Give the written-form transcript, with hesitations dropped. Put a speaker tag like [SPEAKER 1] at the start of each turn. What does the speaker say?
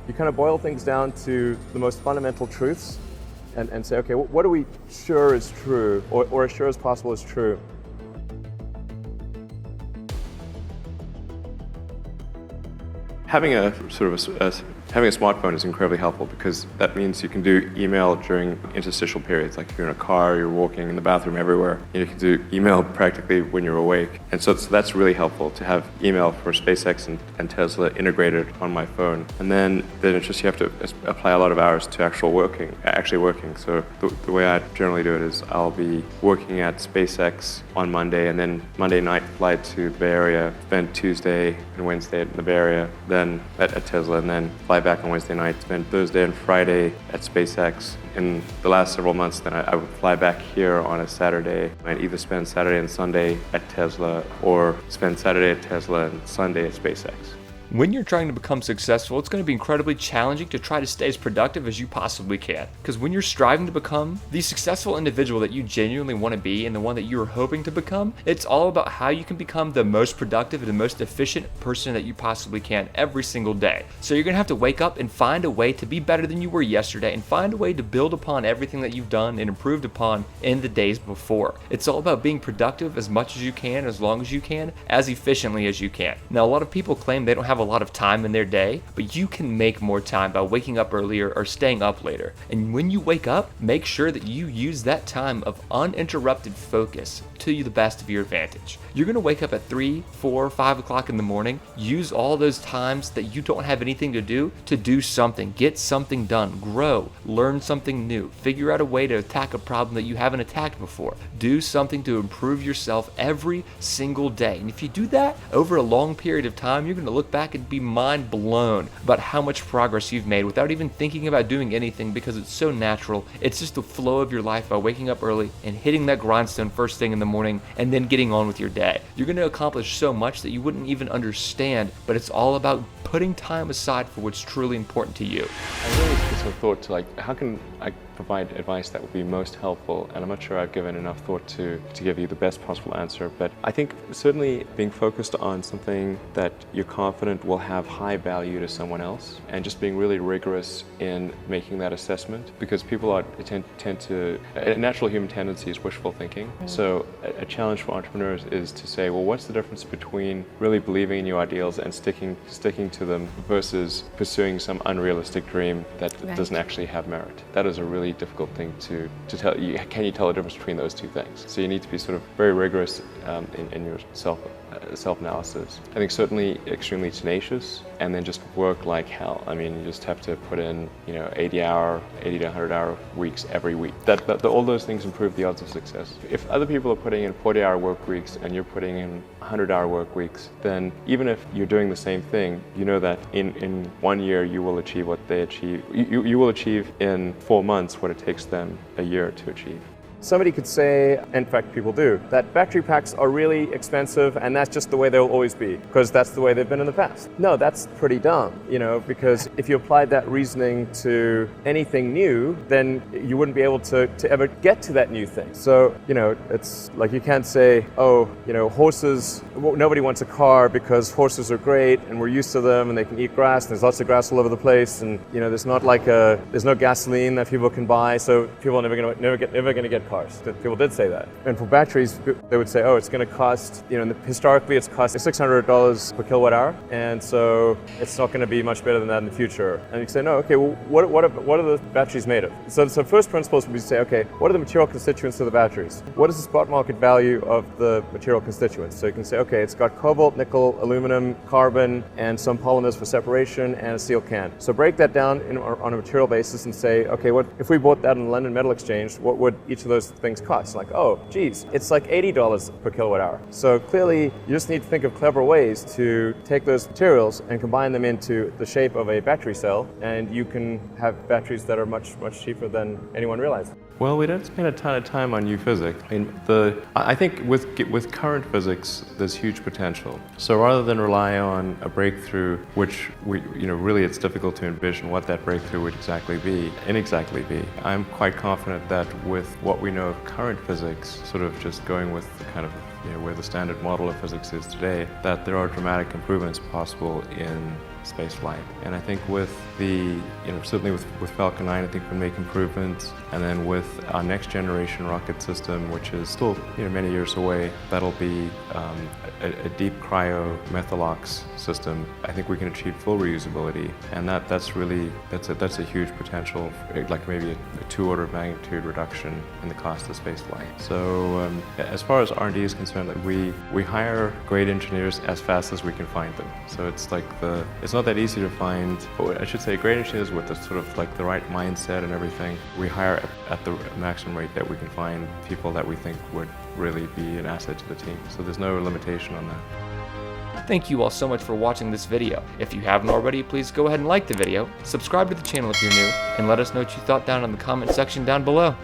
[SPEAKER 1] you kind of boil things down to the most fundamental truths and say, okay, what are we sure is true, or as sure as possible is true?
[SPEAKER 2] Having having a smartphone is incredibly helpful because that means you can do email during interstitial periods, like if you're in a car, you're walking in the bathroom, everywhere. You can do email practically when you're awake. And so that's really helpful to have email for SpaceX and Tesla integrated on my phone. And then it's just you have to apply a lot of hours to actually working. So the way I generally do it is I'll be working at SpaceX on Monday, and then Monday night fly to the Bay Area, spend Tuesday and Wednesday in the Bay Area, then at Tesla, and then fly back on Wednesday night, spend Thursday and Friday at SpaceX. In the last several months, then I would fly back here on a Saturday and either spend Saturday and Sunday at Tesla or spend Saturday at Tesla and Sunday at SpaceX.
[SPEAKER 3] When you're trying to become successful, it's going to be incredibly challenging to try to stay as productive as you possibly can. Because when you're striving to become the successful individual that you genuinely want to be and the one that you're hoping to become, it's all about how you can become the most productive and the most efficient person that you possibly can every single day. So you're going to have to wake up and find a way to be better than you were yesterday and find a way to build upon everything that you've done and improved upon in the days before. It's all about being productive as much as you can, as long as you can, as efficiently as you can. Now, a lot of people claim they don't have a lot of time in their day, but you can make more time by waking up earlier or staying up later. And when you wake up, make sure that you use that time of uninterrupted focus to the best of your advantage. You're going to wake up at 3, 4, 5 o'clock in the morning. Use all those times that you don't have anything to do something, get something done, grow, learn something new, figure out a way to attack a problem that you haven't attacked before. Do something to improve yourself every single day. And if you do that over a long period of time, you're going to look back and be mind blown about how much progress you've made without even thinking about doing anything, because it's so natural. It's just the flow of your life by waking up early and hitting that grindstone first thing in the morning and then getting on with your day. You're going to accomplish so much that you wouldn't even understand, but it's all about putting time aside for what's truly important to you.
[SPEAKER 2] I really put some thought to how can I provide advice that would be most helpful, and I'm not sure I've given enough thought to give you the best possible answer, but I think certainly being focused on something that you're confident will have high value to someone else, and just being really rigorous in making that assessment, because people tend to, a natural human tendency is wishful thinking. So a challenge for entrepreneurs is to say, well, what's the difference between really believing in your ideals and sticking to them versus pursuing some unrealistic dream that doesn't actually have merit? That is a really difficult thing to tell you. Can you tell the difference between those two things? So you need to be sort of very rigorous in your self-analysis. I think certainly extremely tenacious, and then just work like hell. I mean, you just have to put in 80 to 100 hour weeks every week. All those things improve the odds of success. If other people are putting in 40-hour work weeks and you're putting in 100-hour work weeks, then even if you're doing the same thing, you know that in 1 year you will achieve what they achieve. You will achieve in 4 months what it takes them a year to achieve.
[SPEAKER 1] Somebody could say, in fact people do, that battery packs are really expensive and that's just the way they'll always be, because that's the way they've been in the past. No, that's pretty dumb, because if you applied that reasoning to anything new, then you wouldn't be able to ever get to that new thing. So, it's like you can't say, horses, nobody wants a car because horses are great and we're used to them and they can eat grass and there's lots of grass all over the place, and there's no gasoline that people can buy, so people are never going to get cars. People did say that. And for batteries, they would say, it's going to cost, historically it's cost $600 per kilowatt hour, and so it's not going to be much better than that in the future. And you say, no, okay, well, what are the batteries made of? So first principles would be to say, okay, what are the material constituents of the batteries? What is the spot market value of the material constituents? So you can say, okay, it's got cobalt, nickel, aluminum, carbon, and some polymers for separation, and a steel can. So break that down on a material basis and say, okay, what if we bought that in the London Metal Exchange, what would each of those things cost? Like, it's like $80 per kilowatt hour. So clearly, you just need to think of clever ways to take those materials and combine them into the shape of a battery cell, and you can have batteries that are much, much cheaper than anyone realized.
[SPEAKER 2] Well, we don't spend a ton of time on new physics. I think with current physics, there's huge potential. So rather than rely on a breakthrough, which really it's difficult to envision what that breakthrough would exactly be, I'm quite confident that with what we know of current physics, sort of just going with the kind of where the standard model of physics is today, that there are dramatic improvements possible in space flight. And I think with the, certainly with Falcon 9, I think we'll make improvements. And then with our next generation rocket system, which is still many years away, that'll be a deep cryo methalox system. I think we can achieve full reusability, and that's a huge potential, like maybe a 2 order of magnitude reduction in the cost of spaceflight. So as far as R&D is concerned, we hire great engineers as fast as we can find them. So it's not that easy to find, or I should say great engineers with the sort of like the right mindset and everything. We hire at the maximum rate that we can find people that we think would really be an asset to the team. So there's no limitation on that.
[SPEAKER 3] Thank you all so much for watching this video. If you haven't already, please go ahead and like the video, subscribe to the channel if you're new, and let us know what you thought down in the comment section down below.